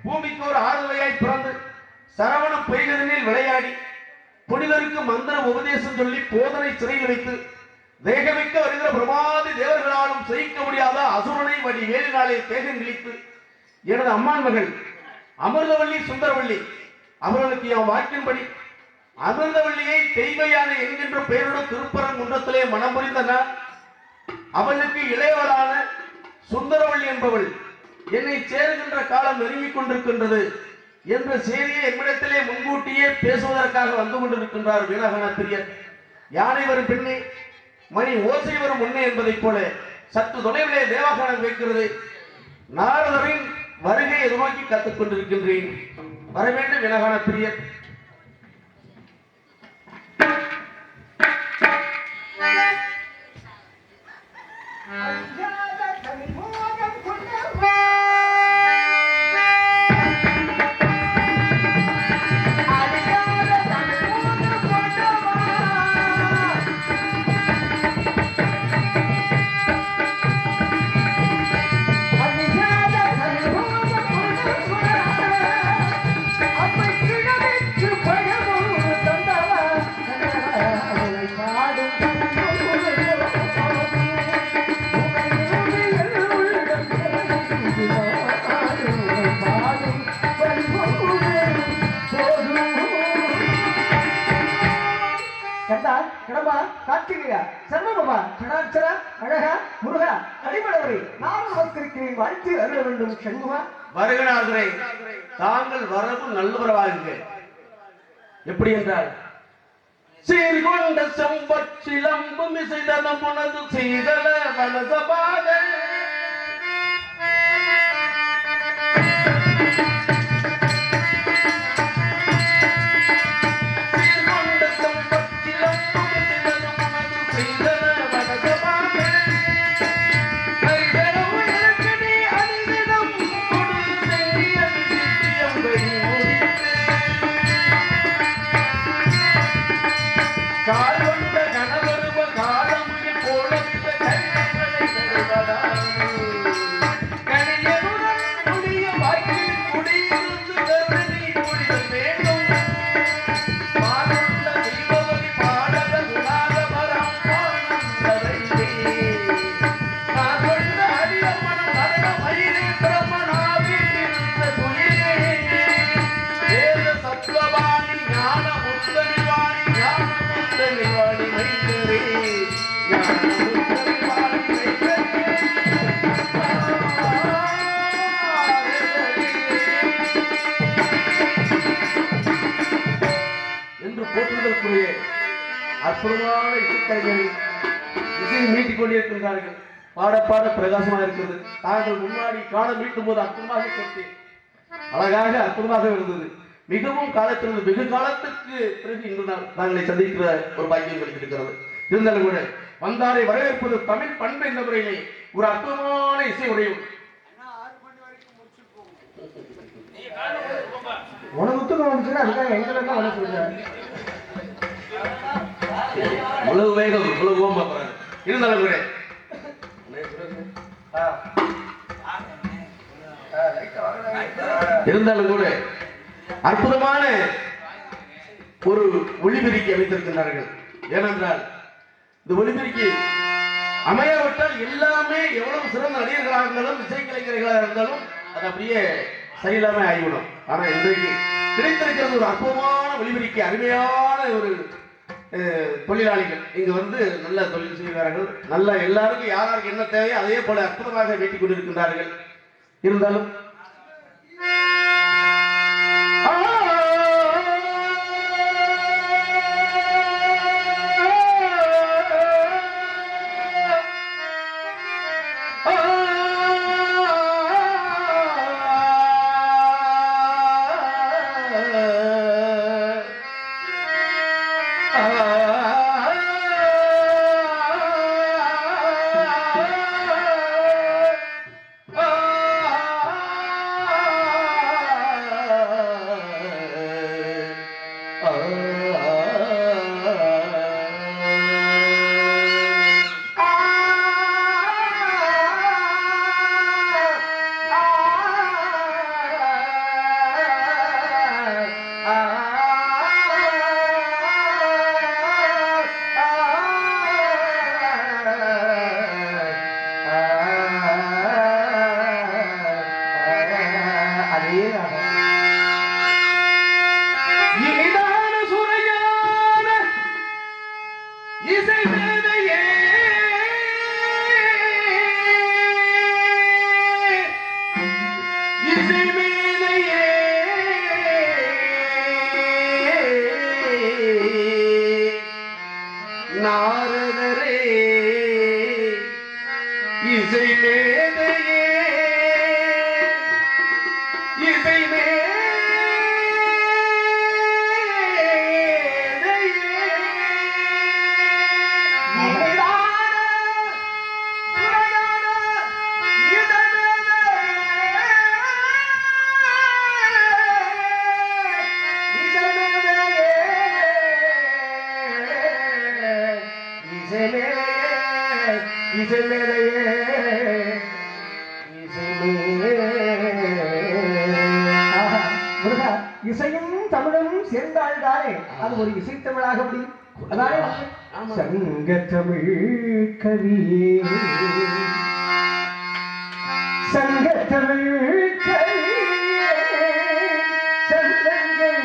பூமிக்கு ஒரு ஆறுதலையாய் பிறந்து சரவண பொய்களில் விளையாடி புனிதருக்கு மந்திர உபதேசம் சொல்லி போதனை சிறையில் வைத்து தேகமிக்க வருகிற பிரமாதி தேவர்களாலும் சகிக்க முடியாத அசுரனை வழி வேலினாலே தேகம் கிழித்து எனது அம்மான் மகள் அமிர்தவள்ளி சுந்தரவள்ளி அவர்களுக்கு என் வாக்கின்படி அமிர்தவள்ளியை தெய்வயான என்கின்ற பெயருடன் திருப்பரங்குன்றத்திலே மனம் புரிந்தனர். அவளுக்கு இளையவளான சுந்தரவள்ளி என்பவள் என்னை சேருகின்ற காலம் நெருங்கிக் கொண்டிருக்கின்றது என்ற செய்தியை என்னிடத்திலே முன்கூட்டியே பேசுவதற்காக வந்து கொண்டிருக்கின்றார் வீணாகன பிரியர். யானை வரும் பின்னே மணி ஓசை வரும் முன்னே என்பதைப் போல சற்று தொலைவிலே தேவாகனம் வைக்கிறது. நாரதரின் வருகை எதிர்நோக்கி கத்துக் கொண்டிருக்கின்றேன். வர வேண்டும் வீணாகன பிரியர். வருகிறார்களே, தாங்கள் வரவு நல்லுறவாக. எப்படி என்றால் சீர்கொண்ட செம்பச்சிலம்பும் இசைதனம் உனது சீதல வனசபாக அற்புதமான இசைக்கலைஞர்கள் இசையை மீட்டிக் கொண்டிருக்கின்றார்கள். பாட பாட பிரகாசமாக இருக்கிறது. தாங்கள் முன்னாடி காலம் மீட்டும் போது அற்புதமாக கேட்டு அழகாக அற்புதமாக இருந்தது. மிகவும் காலத்திலிருந்து வெகு காலத்துக்கு பிறகு இன்று தாங்களை சந்திக்கிற ஒரு பாக்கியம் கிடைத்திருக்கிறது. இருந்தாலும் கூட வந்தாரை வரவேற்பது தமிழ் பண்பு என்ற முறையிலே ஒரு அற்புதமான இசை உடையும் உணவுத்துக்கு வந்துச்சுன்னா அதுக்காக எங்க வளர சொல்றாங்க. இவ்வளவு வேகம் இவ்வளவு கோபம் இருந்தாலும் கூட அற்புதமான ஒரு ஒளிபெருக்கி அமைத்திருக்கிறார்கள். ஏனென்றால் இந்த ஒளிபெருக்கி அமையாவிட்டால் எல்லாமே எவ்வளவு சிறந்த நடிகர்களாக இருந்தாலும் இசைக்கலைஞர்களாக இருந்தாலும் அது அப்படியே சரியில்லாம ஆகிவிடும். ஆனா இன்றைக்கு கிடைத்திருக்கிறது ஒரு அற்புதமான ஒளிபெருக்கி. அருமையான ஒரு தொழிலாளிகள் இங்கு வந்து நல்ல தொழில் செய்கிறார்கள். நல்ல எல்லாருக்கும் யாராருக்கு என்ன தேவையோ அதே போல அற்புதமாக வெட்டிக் கொண்டிருக்கின்றார்கள். இருந்தாலும் நாரதரே இசை மேதையே இசை இசையும் தமிழும் சேர்ந்தால்தானே அது ஒரு இசைத்தமிழாக முடியும். அதானே சங்க தமிழ் கவியே சங்க தமிழ் கவியே சங்கங்கள்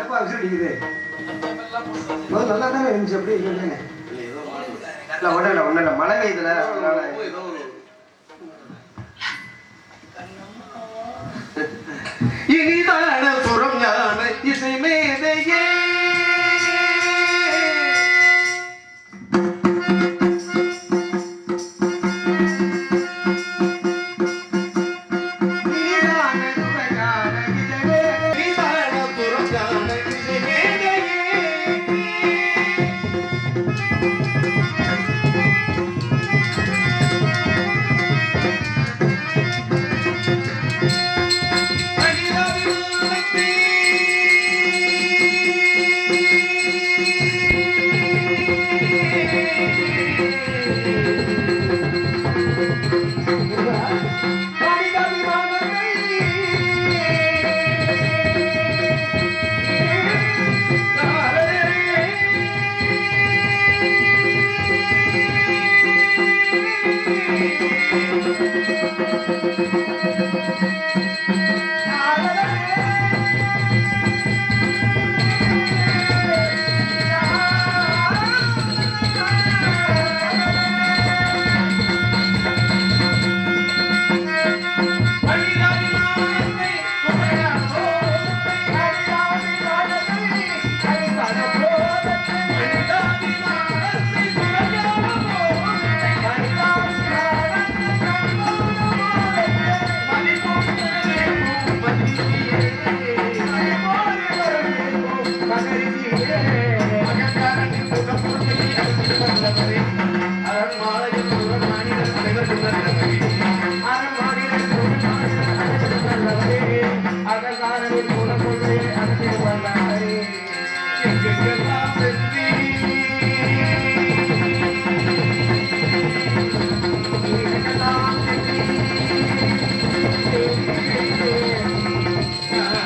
குயிலே நல்லா தானே இருந்துச்சு. அப்படி ஒண்ணு மழை பெய்யுதுல இனிதான சுரம் ஞான இசை மேதையே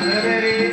Hare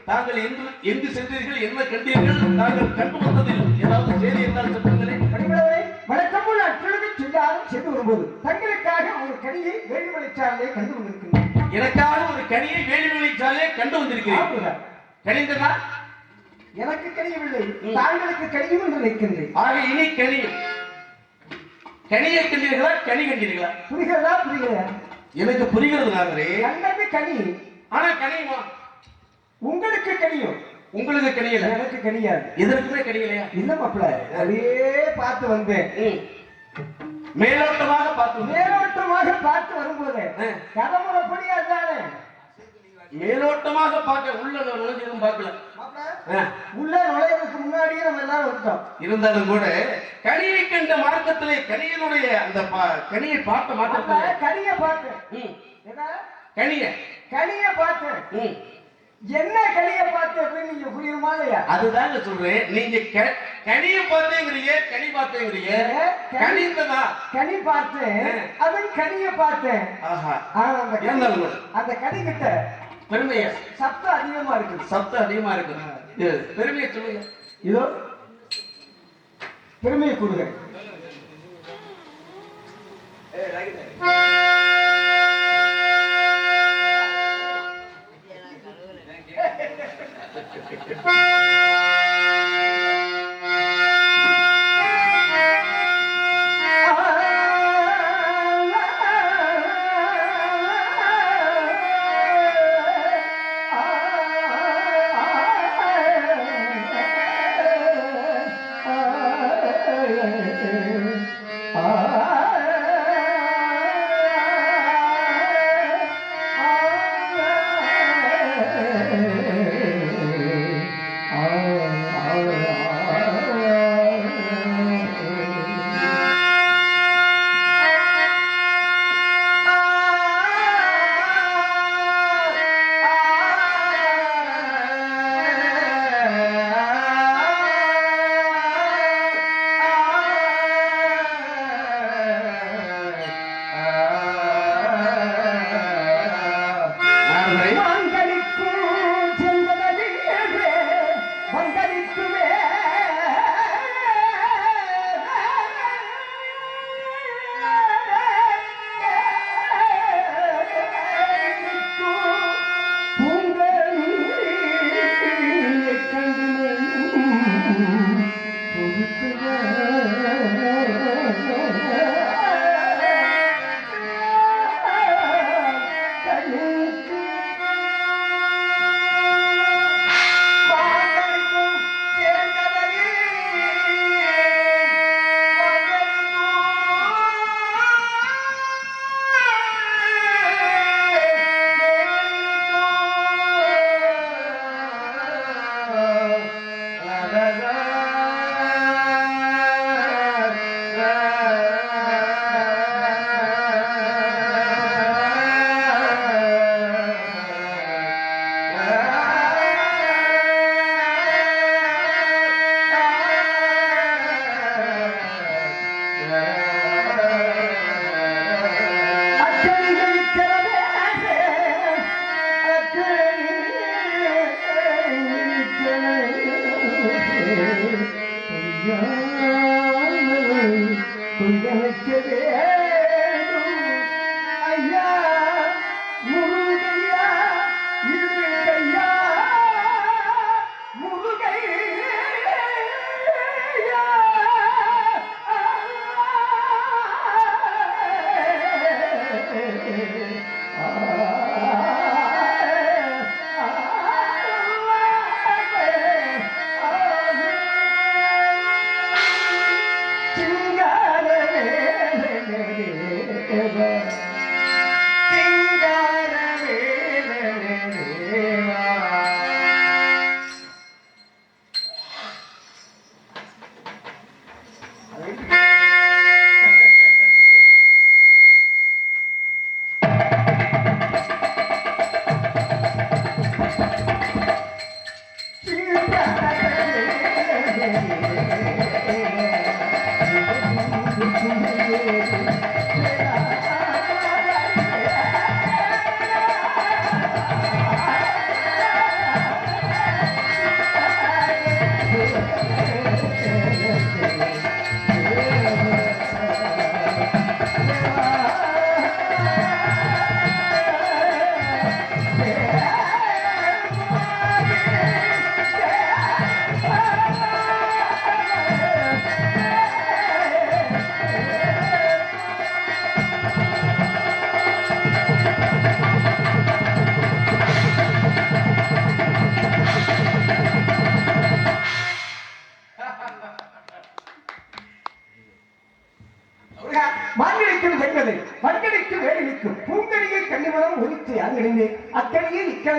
தாங்கள் எங்கு சென்றீர்கள், என்ன கண்டீர்கள், தாங்கள் கண்டு வந்ததில் ஏதாவது செய்தி இருந்தால் சொல்லுங்களேன். வழக்கம் போல அற்றொழுகு செல்லாலும் சென்று வரும்போது தங்களுக்காக ஒரு கனியை வேலிமலைச்சாலே கண்டு வந்திருக்கின்றேன். எனக்காக ஒரு கனியை வேலிமலைச்சாலே கண்டு வந்திருக்கிறேன். கனிந்தனா? எனக்கு கனியவில்லை, தாங்களுக்கு கனியும் என்று நினைக்கின்றேன். ஆக இனி கனியும். கனியை கண்டீர்களா, கனி கண்டீர்களா? புரிகிறதா? புரிகிறதா? எனக்கு புரிகிறது நாங்களே. கண்டது கனி, ஆனா கனியுமா? உங்களுக்கு கனியும், உங்களுக்கு கனியல, எனக்கு கனியாது. எதற்குமே கனியலையா? இல்ல மாப்பிள்ள, அதே பார்த்து வந்தேன். மேலோட்டமாக பார்த்து வரும்போது கதமுறைப்படி அதுதானே. மேலோட்டமாக பார்க்க உள்ள நுழைஞ்சதும் பார்க்கல. உள்ள நுழைவதற்கு முன்னாடியே நம்ம எல்லாரும் வந்துட்டோம். இருந்தாலும் கூட கனியை கண்ட மார்க்கத்திலே கனியனுடைய அந்த கனியை பார்த்த மாற்றத்திலே கனியை பார்த்தேன். கனியை பார்த்தேன். என்ன கனியை பார்த்து அப்படின்னு நீங்க புரியுமா இல்லையா? அதுதாங்க சொல்றேன். நீங்க கனியை பார்த்தேங்கிறீங்க, கனி பார்த்தேங்கிறீங்க. கனிந்ததா? கனி பார்த்தேன், அதன் கனியை பார்த்தேன். அந்த கனி கிட்ட பெருமையா சத்தம் அதிகமா இருக்கு. சத்தம் அதிகமா இருக்கு. பெருமையை சொல்லுங்க. இதோ பெருமையை கொடுங்க.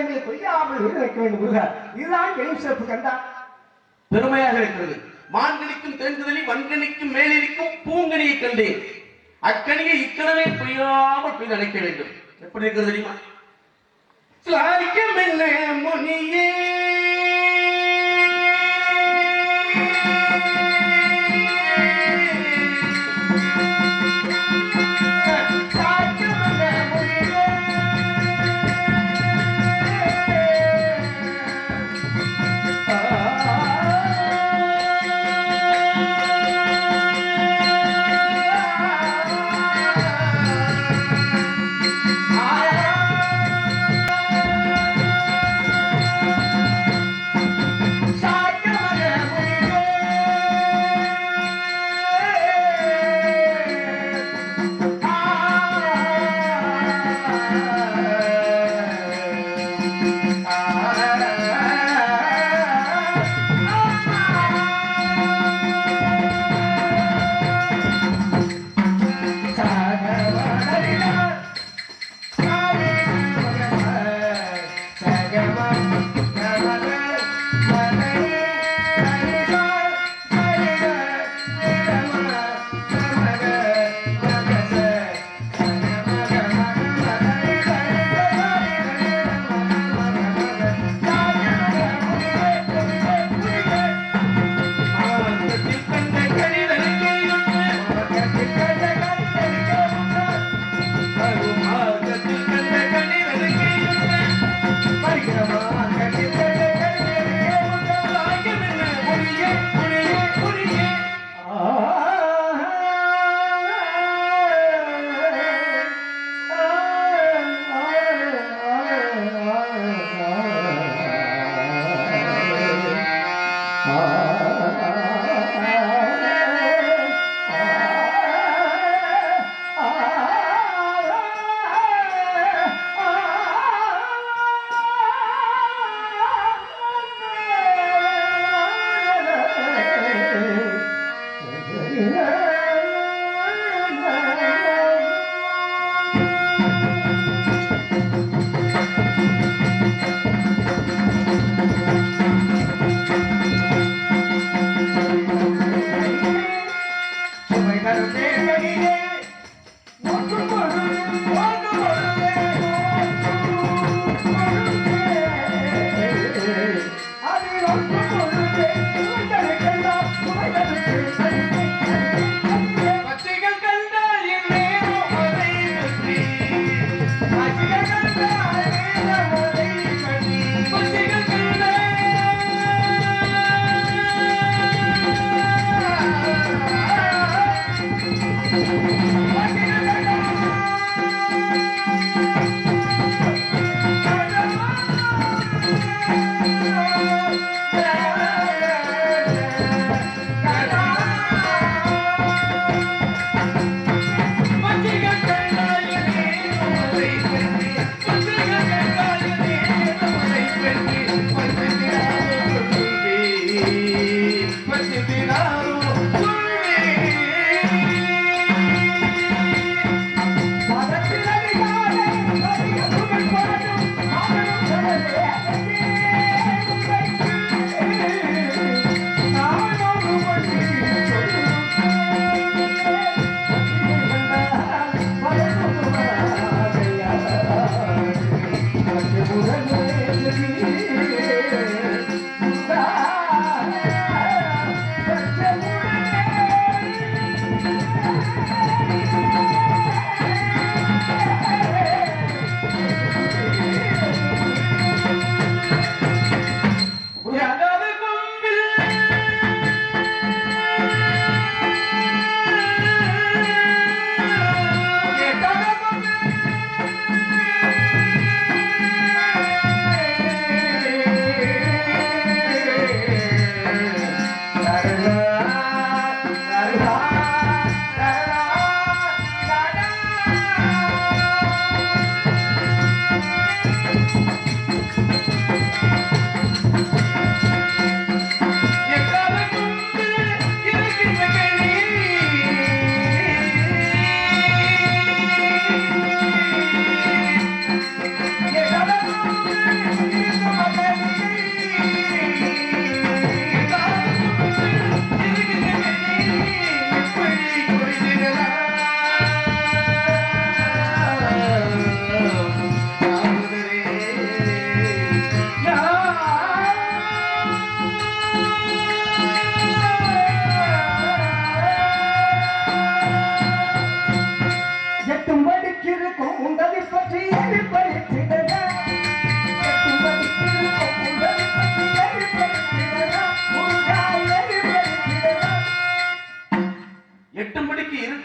வேண்டிய கொய்யாமல் வீடு வைக்க வேண்டும் முருகா. இதுதான் எளிய சிறப்பு கண்டா. பெருமையாக இருக்கிறது. மான்கணிக்கும் தேன்குதலி வன்கணிக்கும் மேலிருக்கும் பூங்கனியை கண்டேன். அக்கனியை இக்கனவே பொய்யாமல் போய் நினைக்க வேண்டும். எப்படி இருக்கிறது தெரியுமா? முனியே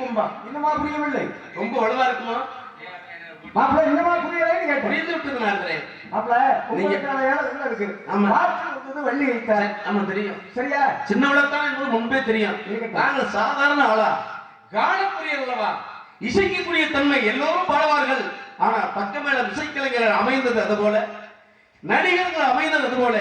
இருக்கும்பா. இன்னுமா புரியவில்லை? ரொம்ப வலுவா இருக்குமா? மாப்பிள்ள இன்னுமா புரியலைன்னு கேட்டேன். புரிந்து விட்டது நாங்களே. மாப்பிள்ள உங்களுக்கான வேலை என்ன இருக்கு? ஆமா. வார்த்தை வந்தது வள்ளி வைத்தார். ஆமா தெரியும். சரியா? சின்னவளத்தான் என்பது முன்பே தெரியும். நாங்கள் சாதாரண ஆளா, காணப்புரியல் அல்லவா, இசைக்கக்கூடிய தன்மை எல்லோரும் பாடுவார்கள். ஆனா பக்கமேளம் இசைக்கலைஞர் அமைந்தது அதுபோல, நடிகர்கள் அமைந்தது அதுபோல,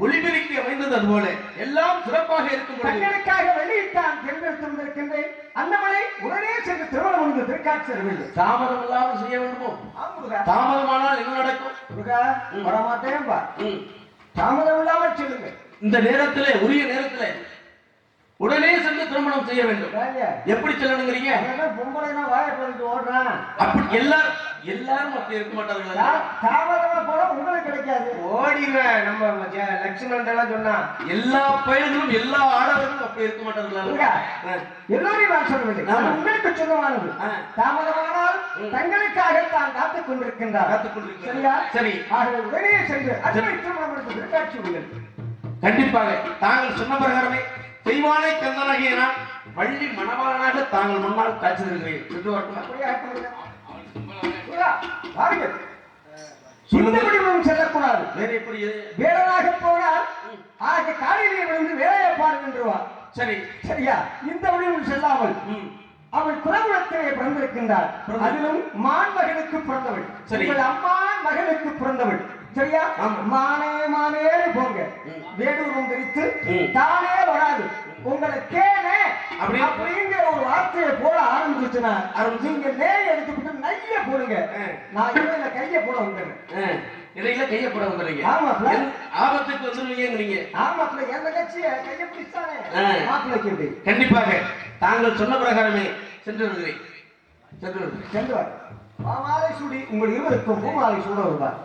ஒளிபெருக்கி அமைந்தது அதுபோல, எல்லாம் சிறப்பாக இருக்கும். தங்களுக்காக வெளியிட்டான் தேர்ந்தெடுத்து வந்திருக்கின்றேன். அண்ணாமலை உடனே சென்று திருமணம் முடிந்து திருக்காட்சி செல்லவில்லை. தாமதம் இல்லாமல் செய்ய வேண்டுமோ? தாமதமானால் என்ன நடக்கும்? வரமாட்டேன்பா. தாமதம் இல்லாமல் சொல்லுங்க. இந்த நேரத்திலே, உரிய நேரத்திலே உடனே சென்று திருமணம் செய்ய வேண்டும். எப்படி செல்லணுங்கிறீங்க? பொம்பளை வாயை பண்ணிட்டு ஓடுறான். அப்படி எல்லாரும் அப்படி இருக்க மாட்டாங்களா? தாமதமா போனா உங்களுக்கு கிடைக்காது. ஓடிடுவேன். நம்ம லட்சுமணன் எல்லாம் சொன்னா எல்லா பயன்களும் எல்லா ஆடவர்களும் அப்படி இருக்க மாட்டாங்களா? எல்லோரையும் நான் சொல்லவில்லை, உங்களுக்கு சொந்தமானது. தாமதமானால் தங்களுக்காக தான் காத்துக் கொண்டிருக்கின்றார். சரியா? சரி. ஆகவே உடனே சென்று அன்னை திருமணம் எடுத்து திருக்காட்சி உள்ளது. கண்டிப்பாக தாங்கள் சொன்ன பிரகாரமே தெய்வானை கந்தனாகிய நான் வள்ளி மணவாளனாக தாங்கள் முன்னால் காட்சி தருகிறேன். செல்லக்கூடாது. வேற எப்படி? வேடனாக போனால் ஆக காலையிலே விழுந்து வேலையை பாருகின்றார். சரி. சரியா? இந்த வடிவம் செல்லாமல் அவள் குலகுலத்திலே பிறந்திருக்கின்றார். அதிலும் மான் மகனுக்கு பிறந்தவள். சரி. அம்மான் மகனுக்கு பிறந்தவள். சரியா? மானே மானேன்னு போங்க. வேடூரம் தெரித்து தானே வராது. உங்களை கேனே அப்படிங்கிற ஒரு வார்த்தையை போட ஆரம்பிச்சுன்னா நீங்க நேய எடுத்துக்கிட்டு நைய போடுங்க. நான் இடையில கைய போட வந்துடுறேன். இடையில கைய போட வந்துடுறீங்க. ஆமா, ஆபத்துக்கு வந்துருவீங்க. ஆமா, எந்த கட்சிய கைய பிடிச்சானே மாப்பிள்ளைக்கு எப்படி? கண்டிப்பாக தாங்கள் சொன்ன பிரகாரமே சென்று வருகிறேன். சென்று வர மாலை சூடி உங்கள் இருவருக்கும் பூமாலை சூட வருவார்.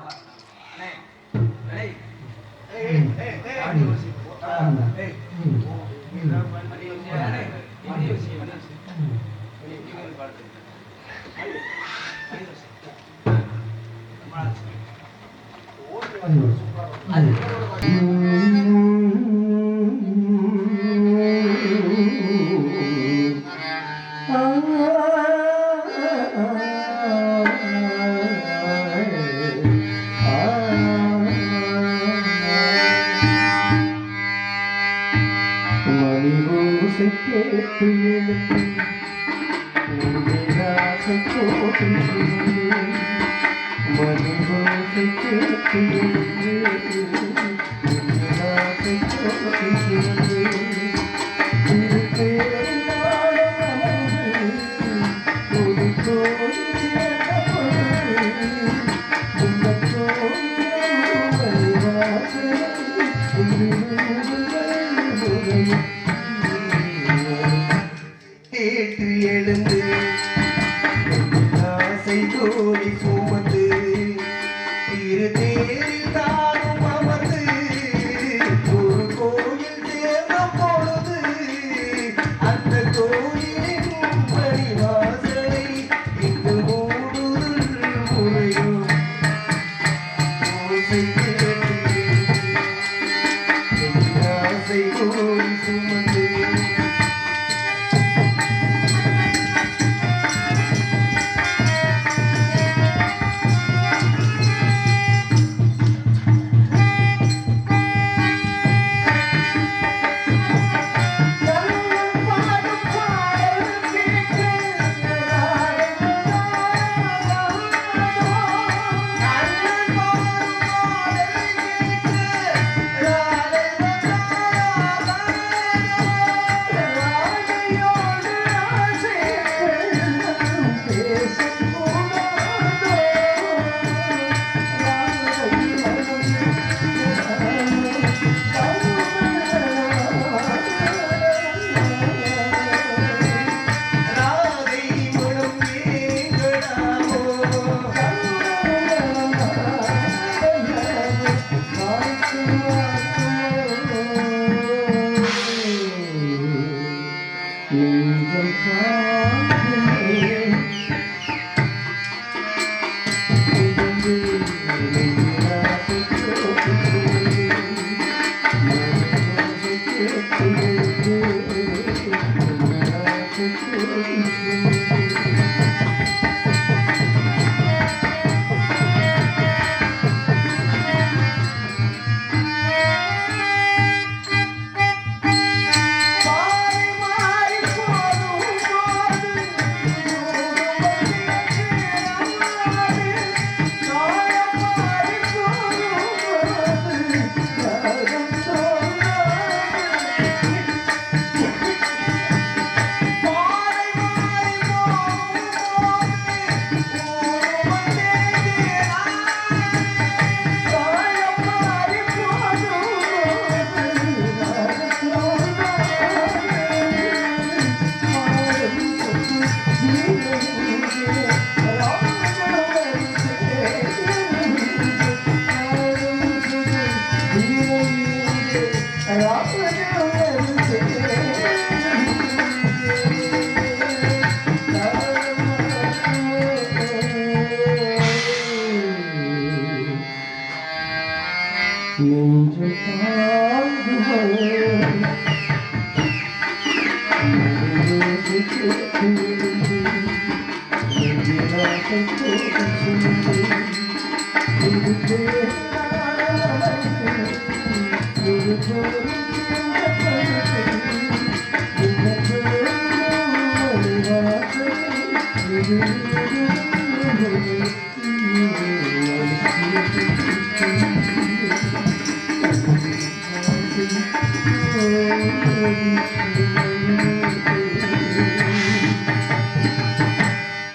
நெஞ்சு தாங்குவோம் இது